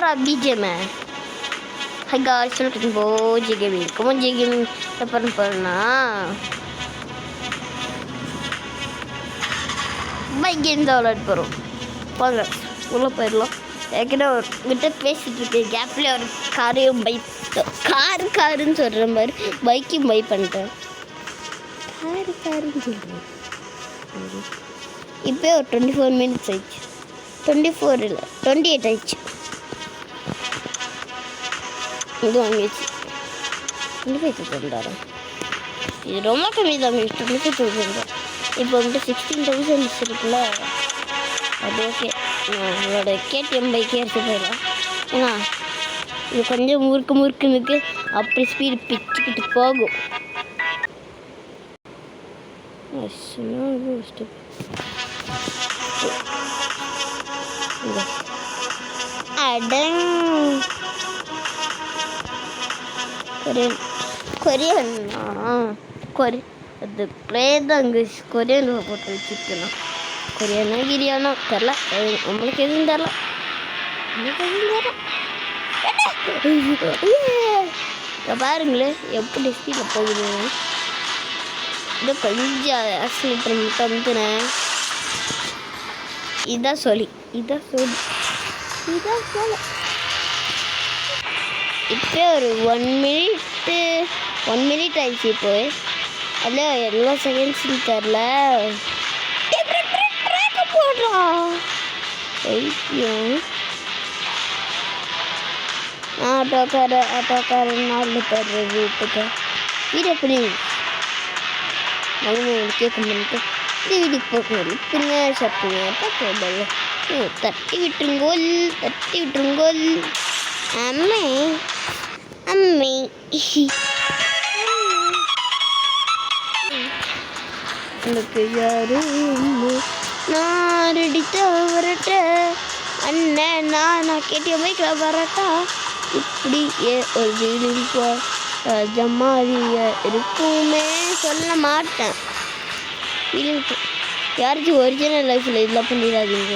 BGM. Hi guys, welcome to JGaming. Come on JGaming, பண்ணா bike game தான் விளையாட போகிறோம். வாங்க உள்ளே போயிடலாம். ஏற்கனவே கிட்ட பேசிகிட்டு இருக்கு கேப்லேயே ஒரு காரையும் காருன்னு சொல்கிற மாதிரி பைக்கையும் பை பண்ணிட்டேன். காருன்னு சொல்கிறேன். இப்போ ஒரு 24 minutes ஆயிடுச்சு. 24 இல்லை 28 ஆயிடுச்சு. இது வாங்கிடுச்சு 25,000. இது ரொம்ப கம்மி தான். 25,000. இப்போ வந்துட்டு 16,000 இருக்குல்ல, அது ஓகே. என்னோட KTM பைக்கே எடுத்து போயிடலாம். ஏன்னா இது கொஞ்சம் முறுக்குனுக்கு அப்படி ஸ்பீடு பிச்சுக்கிட்டு போகும். அது பிளேதாங்க கொரியனில் போட்டு வச்சுக்கலாம். கொரியானா கிரியானோ தெரில, நம்மளுக்கு எதுவும் தெரில. பாருங்களேன் எப்படி ஸ்பீடில் போகுது. இன்னும் கொஞ்சம் ஆக்சிலேட்டர் மட்டும் வந்துனேன். இதான் சொல்லி இப்போ ஒரு 1 minute ஆயிடுச்சு. இப்போ அதில் எவ்வளோ செகண்ட்ஸ்ன்னு தெரில. போடுறான் ஆட்டோக்காரன் 4 பேர் வீட்டுக்கு வீடு எப்படி கேட்க பண்ணிட்டு வீட்டுக்கு போகணும். பின்ன சப்புங்க தட்டி விட்டுருங்கோல். அம்மே எனக்கு யாரும் நான் ரெடித்த வரட்ட அண்ணன் நான் கேட்டிய பைக்கில் வரட்டா. இப்படி ஒரு வீடு ஜம்மாதிய இருக்குமே சொல்ல மாட்டேன். ஃபீலிங்ஸ் யாருக்கும் ஒரிஜினல் லைஃப்பில் இதெல்லாம் பண்ணிடாதீங்க.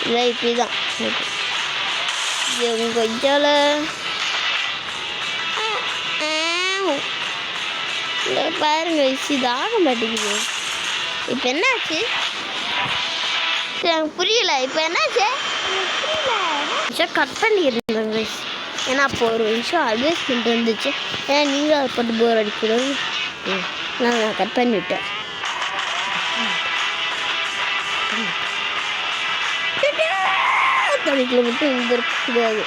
இதான் இப்படி தான் கொஞ்சால பாருங்க. இது ஆக மாட்டேங்குது. இப்போ என்னாச்சு எனக்கு புரியல. இப்போ என்னாச்சு கட் பண்ணியிருந்தேங்க. ஏன்னா அப்போ ஒரு விஷயம் அட்வைஸ்மெண்ட் இருந்துச்சு. ஏன்னா நீங்களும் அதை போட்டு போர் அடிக்கூடாது. நான் கட் பண்ணிவிட்டேன். தண்ணிக்குள்ள மட்டும் இங்கே இருக்கக்கூடாது.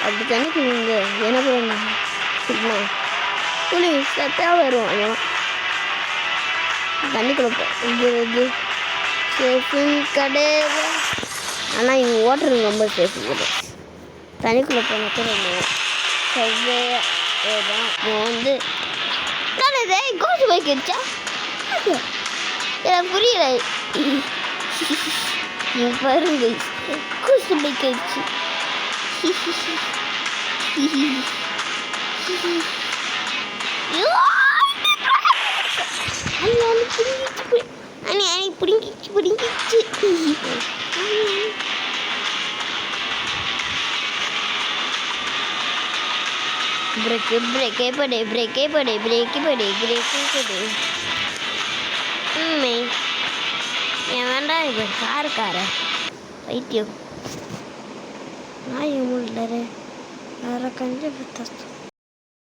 அப்படி தண்ணிக்கு இங்கே என்ன பண்ண புளி சத்தாக வரும். அதெல்லாம் தண்ணிக்குள்ள இங்கே சேஃபும் கிடையாது. ஆனால் இங்கே ஓட்டுறது ரொம்ப சேஃபு கிடையாது. தண்ணிக்குள்ளே போனப்போ ரொம்ப செவ்வாய்தான் வந்து கோச்சு பைக் அடிச்சா எனக்கு புரியல. பாருங்க கோச்சு பைக் அடிச்சு பிடிங்கிச்சு. பிரேக்கே படே ஏன் வேண்டாம். இப்போ கார வைத்தியம் நான் முடியல வேற கொஞ்சம்